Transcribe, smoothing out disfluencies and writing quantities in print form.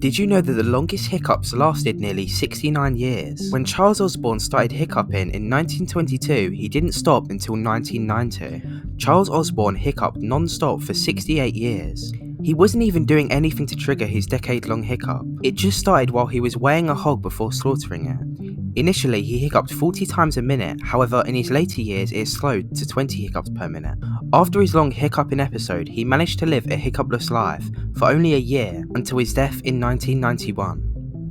Did you know that the longest hiccups lasted nearly 69 years? When Charles Osborne started hiccuping in 1922, he didn't stop until 1990. Charles Osborne hiccuped non-stop for 68 years. He wasn't even doing anything to trigger his decade-long hiccup. It just started while he was weighing a hog before slaughtering it. Initially, he hiccuped 40 times a minute, however in his later years it slowed to 20 hiccups per minute. After his long hiccuping episode, he managed to live a hiccupless life for only a year until his death in 1991.